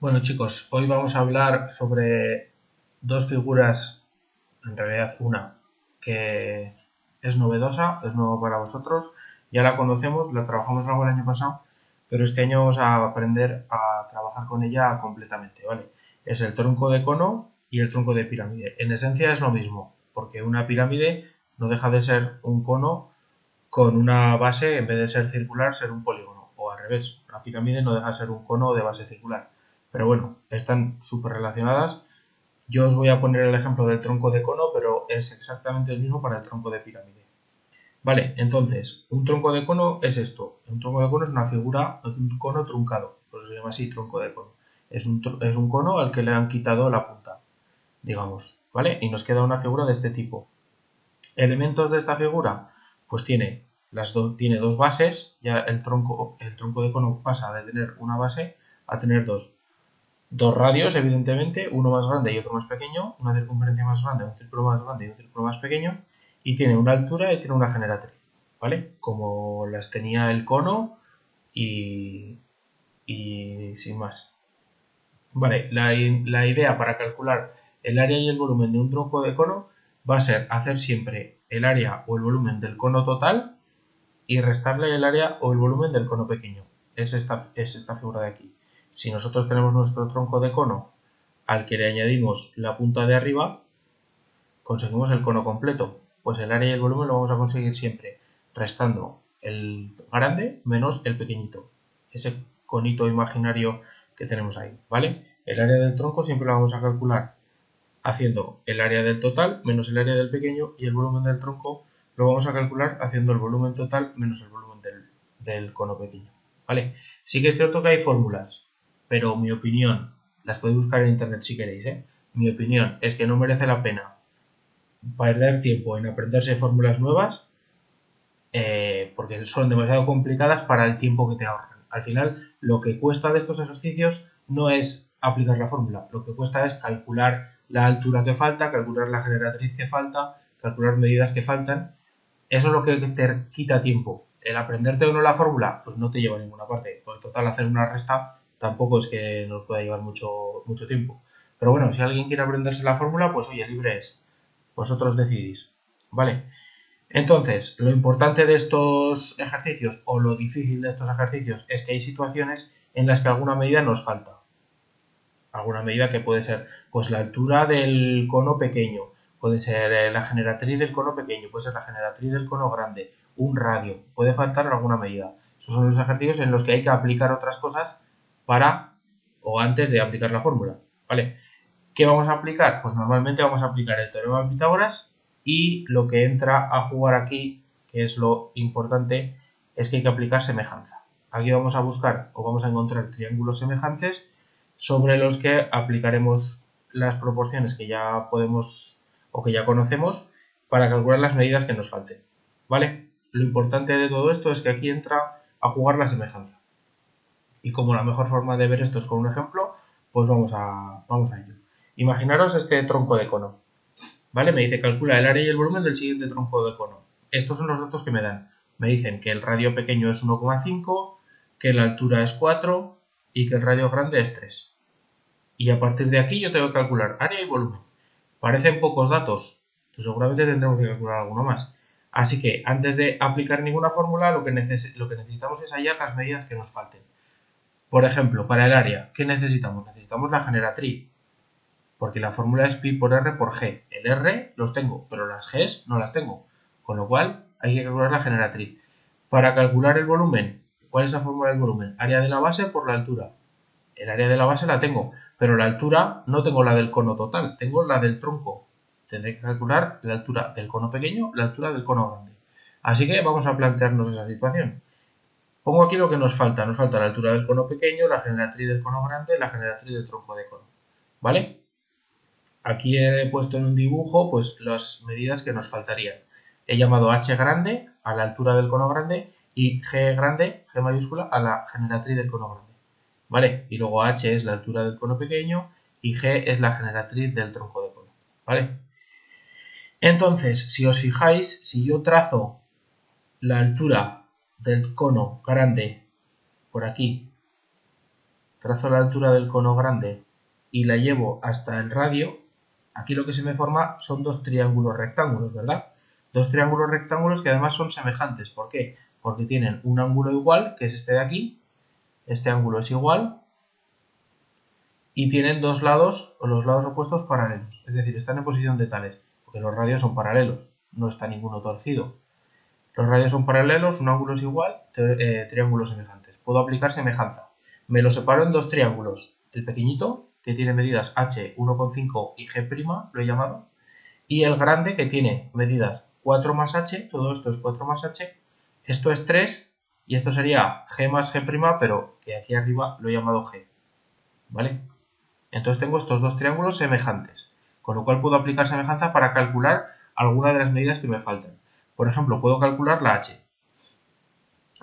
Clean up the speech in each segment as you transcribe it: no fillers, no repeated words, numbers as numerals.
Bueno chicos, hoy vamos a hablar sobre dos figuras, en realidad una, que es novedosa, es nueva para vosotros, ya la conocemos, la trabajamos algo el año pasado, pero este año vamos a aprender a trabajar con ella completamente, ¿vale? Es el tronco de cono y el tronco de pirámide. En esencia es lo mismo, porque una pirámide no deja de ser un cono con una base, en vez de ser circular, ser un polígono, o al revés, una pirámide no deja de ser un cono de base circular. Pero bueno, están súper relacionadas. Yo os voy a poner el ejemplo del tronco de cono, pero es exactamente el mismo para el tronco de pirámide. Vale, entonces, un tronco de cono es esto. Un tronco de cono es una figura, es un cono truncado, pues se llama así tronco de cono. Es un cono al que le han quitado la punta, digamos, ¿vale? Y nos queda una figura de este tipo. Elementos de esta figura, pues tiene dos bases, ya el tronco de cono pasa de tener una base a tener dos radios, evidentemente, uno más grande y otro más pequeño, una circunferencia más grande, un círculo más grande y un círculo más pequeño, y tiene una altura y tiene una generatriz, ¿vale? Como las tenía el cono y sin más. Vale, la idea para calcular el área y el volumen de un tronco de cono va a ser hacer siempre el área o el volumen del cono total y restarle el área o el volumen del cono pequeño. Es esta figura de aquí. Si nosotros tenemos nuestro tronco de cono al que le añadimos la punta de arriba, conseguimos el cono completo. Pues el área y el volumen lo vamos a conseguir siempre restando el grande menos el pequeñito. Ese conito imaginario que tenemos ahí, ¿vale? El área del tronco siempre lo vamos a calcular haciendo el área del total menos el área del pequeño, y el volumen del tronco lo vamos a calcular haciendo el volumen total menos el volumen del cono pequeño, ¿vale? Sí que es cierto que hay fórmulas, pero mi opinión, las podéis buscar en internet si queréis, ¿eh? Mi opinión es que no merece la pena perder tiempo en aprenderse fórmulas nuevas, porque son demasiado complicadas para el tiempo que te ahorran. Al final, lo que cuesta de estos ejercicios no es aplicar la fórmula, lo que cuesta es calcular la altura que falta, calcular la generatriz que falta, calcular medidas que faltan. Eso es lo que te quita tiempo. El aprenderte o no la fórmula, pues no te lleva a ninguna parte. Por total, hacer una resta tampoco es que nos pueda llevar mucho tiempo. Pero bueno, si alguien quiere aprenderse la fórmula, pues oye, libre es. Vosotros decidís. ¿Vale? Entonces, lo importante de estos ejercicios, o lo difícil de estos ejercicios, es que hay situaciones en las que alguna medida nos falta. Alguna medida que puede ser, pues la altura del cono pequeño, puede ser la generatriz del cono pequeño, puede ser la generatriz del cono grande, un radio, puede faltar alguna medida. Esos son los ejercicios en los que hay que aplicar otras cosas para o antes de aplicar la fórmula, ¿vale? ¿Qué vamos a aplicar? Pues normalmente vamos a aplicar el teorema de Pitágoras, y lo que entra a jugar aquí, que es lo importante, es que hay que aplicar semejanza. Aquí vamos a buscar o vamos a encontrar triángulos semejantes sobre los que aplicaremos las proporciones que ya podemos o que ya conocemos para calcular las medidas que nos falten, ¿vale? Lo importante de todo esto es que aquí entra a jugar la semejanza. Y como la mejor forma de ver esto es con un ejemplo, pues vamos a ello. Imaginaros este tronco de cono, ¿vale? Me dice calcula el área y el volumen del siguiente tronco de cono. Estos son los datos que me dan. Me dicen que el radio pequeño es 1,5, que la altura es 4 y que el radio grande es 3. Y a partir de aquí yo tengo que calcular área y volumen. Parecen pocos datos, pues seguramente tendremos que calcular alguno más. Así que antes de aplicar ninguna fórmula, lo que necesitamos es hallar las medidas que nos falten. Por ejemplo, para el área, ¿qué necesitamos? Necesitamos la generatriz, porque la fórmula es pi por r por g. El r los tengo, pero las g's no las tengo, con lo cual hay que calcular la generatriz. Para calcular el volumen, ¿cuál es la fórmula del volumen? Área de la base por la altura. El área de la base la tengo, pero la altura no tengo la del cono total, tengo la del tronco. Tendré que calcular la altura del cono pequeño, la altura del cono grande. Así que vamos a plantearnos esa situación. Pongo aquí lo que nos falta la altura del cono pequeño, la generatriz del cono grande, la generatriz del tronco de cono, ¿vale? Aquí he puesto en un dibujo pues las medidas que nos faltarían. He llamado h grande a la altura del cono grande y g grande, g mayúscula, a la generatriz del cono grande, ¿vale? Y luego h es la altura del cono pequeño y g es la generatriz del tronco de cono, ¿vale? Entonces, si os fijáis, si yo trazo la altura del cono grande por aquí, trazo la altura del cono grande y la llevo hasta el radio, aquí lo que se me forma son dos triángulos rectángulos, ¿verdad? Dos triángulos rectángulos que además son semejantes. ¿Por qué? Porque tienen un ángulo igual, que es este de aquí, este ángulo es igual, y tienen dos lados, o los lados opuestos, paralelos. Es decir, están en posición de tales, porque los radios son paralelos, no está ninguno torcido. Los radios son paralelos, un ángulo es igual, triángulos semejantes. Puedo aplicar semejanza. Me lo separo en dos triángulos. El pequeñito, que tiene medidas h 1,5 y g', lo he llamado, y el grande, que tiene medidas 4 más h, todo esto es 4 más h, esto es 3, y esto sería g más g', pero que aquí arriba lo he llamado g. ¿Vale? Entonces tengo estos dos triángulos semejantes, con lo cual puedo aplicar semejanza para calcular alguna de las medidas que me faltan. Por ejemplo, puedo calcular la h.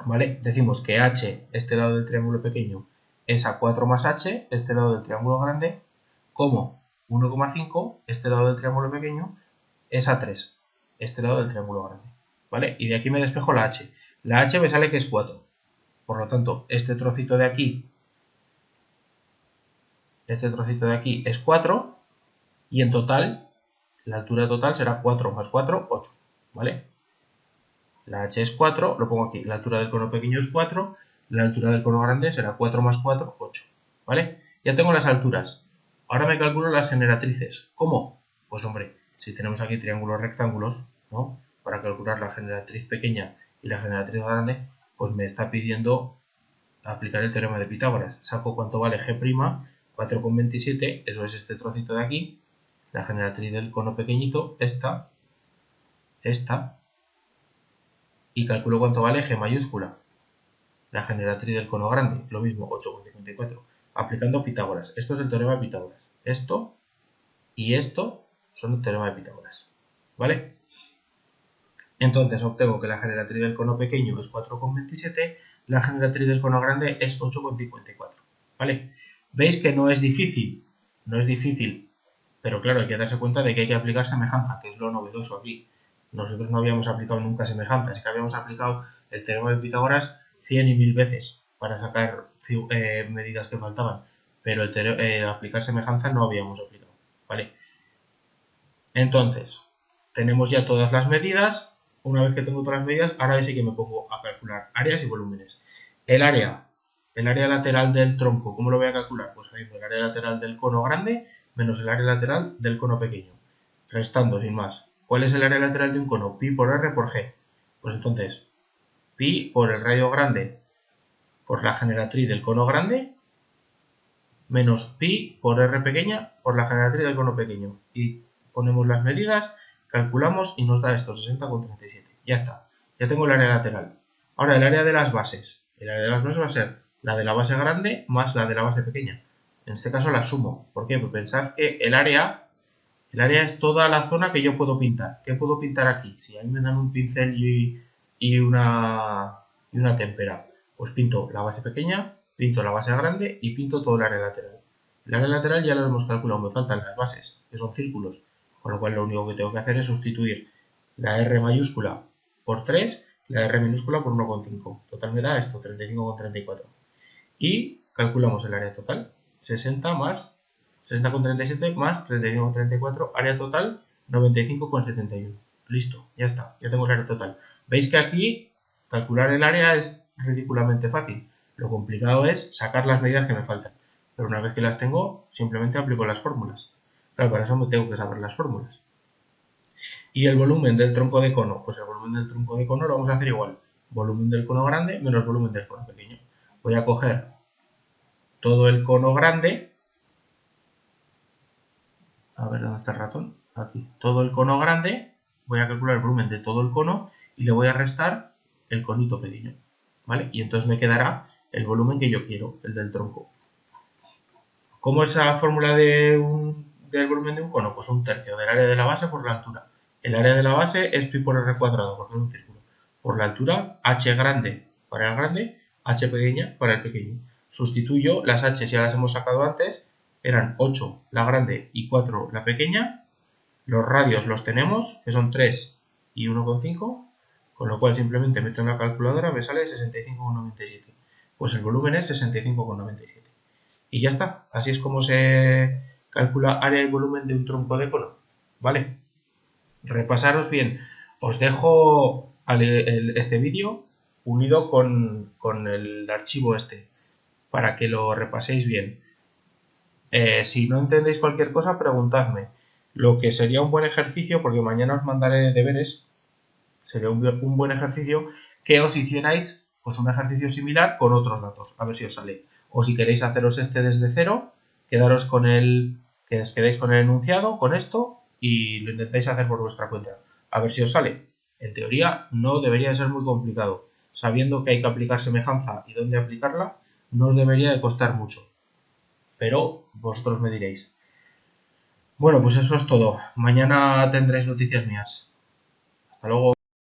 ¿Vale? Decimos que h, este lado del triángulo pequeño, es a 4 más h, este lado del triángulo grande, como 1,5, este lado del triángulo pequeño, es a 3, este lado del triángulo grande. ¿Vale? Y de aquí me despejo la h. La h me sale que es 4. Por lo tanto, este trocito de aquí es 4, y en total, la altura total será 4 más 4, 8, ¿vale? La h es 4, lo pongo aquí, la altura del cono pequeño es 4, la altura del cono grande será 4 más 4, 8, ¿vale? Ya tengo las alturas. Ahora me calculo las generatrices. ¿Cómo? Pues hombre, si tenemos aquí triángulos rectángulos, ¿no? Para calcular la generatriz pequeña y la generatriz grande, pues me está pidiendo aplicar el teorema de Pitágoras. Saco cuánto vale g', 4,27, eso es este trocito de aquí, la generatriz del cono pequeñito, esta, y calculo cuánto vale g mayúscula, la generatriz del cono grande, lo mismo, 8,54, aplicando Pitágoras. Esto es el teorema de Pitágoras. Esto y esto son el teorema de Pitágoras, ¿vale? Entonces obtengo que la generatriz del cono pequeño es 4,27, la generatriz del cono grande es 8,54, ¿vale? Veis que no es difícil, pero claro, hay que darse cuenta de que hay que aplicar semejanza, que es lo novedoso aquí. Nosotros no habíamos aplicado nunca semejanza, es que habíamos aplicado el teorema de Pitágoras 100 y 1000 veces para sacar medidas que faltaban, pero aplicar semejanza no habíamos aplicado, ¿vale? Entonces, tenemos ya todas las medidas. Una vez que tengo todas las medidas, ahora sí que me pongo a calcular áreas y volúmenes. El área lateral del tronco, ¿cómo lo voy a calcular? Pues haciendo el área lateral del cono grande menos el área lateral del cono pequeño, restando sin más. ¿Cuál es el área lateral de un cono? Pi por r por g. Pues entonces, pi por el radio grande por la generatriz del cono grande menos pi por r pequeña por la generatriz del cono pequeño. Y ponemos las medidas, calculamos y nos da esto, 60,37. Ya está, ya tengo el área lateral. Ahora el área de las bases. El área de las bases va a ser la de la base grande más la de la base pequeña. En este caso la sumo. ¿Por qué? Pues pensad que el área es toda la zona que yo puedo pintar. ¿Qué puedo pintar aquí? Si a mí me dan un pincel y una témpera, pues pinto la base pequeña, pinto la base grande y pinto todo el área lateral. El área lateral ya lo hemos calculado, me faltan las bases, que son círculos, con lo cual lo único que tengo que hacer es sustituir la R mayúscula por 3, la R minúscula por 1,5. Total me da esto, 35,34. Y calculamos el área total, 60,37 más 35,34, área total 95,71. Listo, ya está, ya tengo el área total. Veis que aquí calcular el área es ridículamente fácil. Lo complicado es sacar las medidas que me faltan. Pero una vez que las tengo, simplemente aplico las fórmulas. Claro, para eso me tengo que saber las fórmulas. Y el volumen del tronco de cono, pues el volumen del tronco de cono lo vamos a hacer igual. Volumen del cono grande menos volumen del cono pequeño. Voy a coger todo el cono grande. A ver, ¿dónde está el ratón? Aquí. Todo el cono grande. Voy a calcular el volumen de todo el cono y le voy a restar el conito pequeño, ¿vale? Y entonces me quedará el volumen que yo quiero, el del tronco. ¿Cómo es la fórmula del volumen de un cono? Pues un tercio del área de la base por la altura. El área de la base es pi por r cuadrado, porque es un círculo. Por la altura, h grande para el grande, h pequeña para el pequeño. Sustituyo las h, ya las hemos sacado antes, eran 8 la grande y 4 la pequeña. Los radios los tenemos, que son 3 y 1,5, con lo cual simplemente meto en la calculadora, me sale 65,97. Pues el volumen es 65,97. y ya está. Así es como se calcula área y volumen de un tronco de cono, ¿vale? Repasaros bien. Os dejo este vídeo unido con el archivo este para que lo repaséis bien. Si no entendéis cualquier cosa, preguntadme. Lo que sería un buen ejercicio, porque mañana os mandaré deberes, sería un buen ejercicio que os hicierais pues, un ejercicio similar con otros datos, a ver si os sale. O si queréis haceros este desde cero, quedaros con que os quedéis con el enunciado, con esto, y lo intentáis hacer por vuestra cuenta. A ver si os sale. En teoría no debería ser muy complicado. Sabiendo que hay que aplicar semejanza y dónde aplicarla, no os debería de costar mucho. Pero vosotros me diréis. Bueno, pues eso es todo. Mañana tendréis noticias mías. Hasta luego.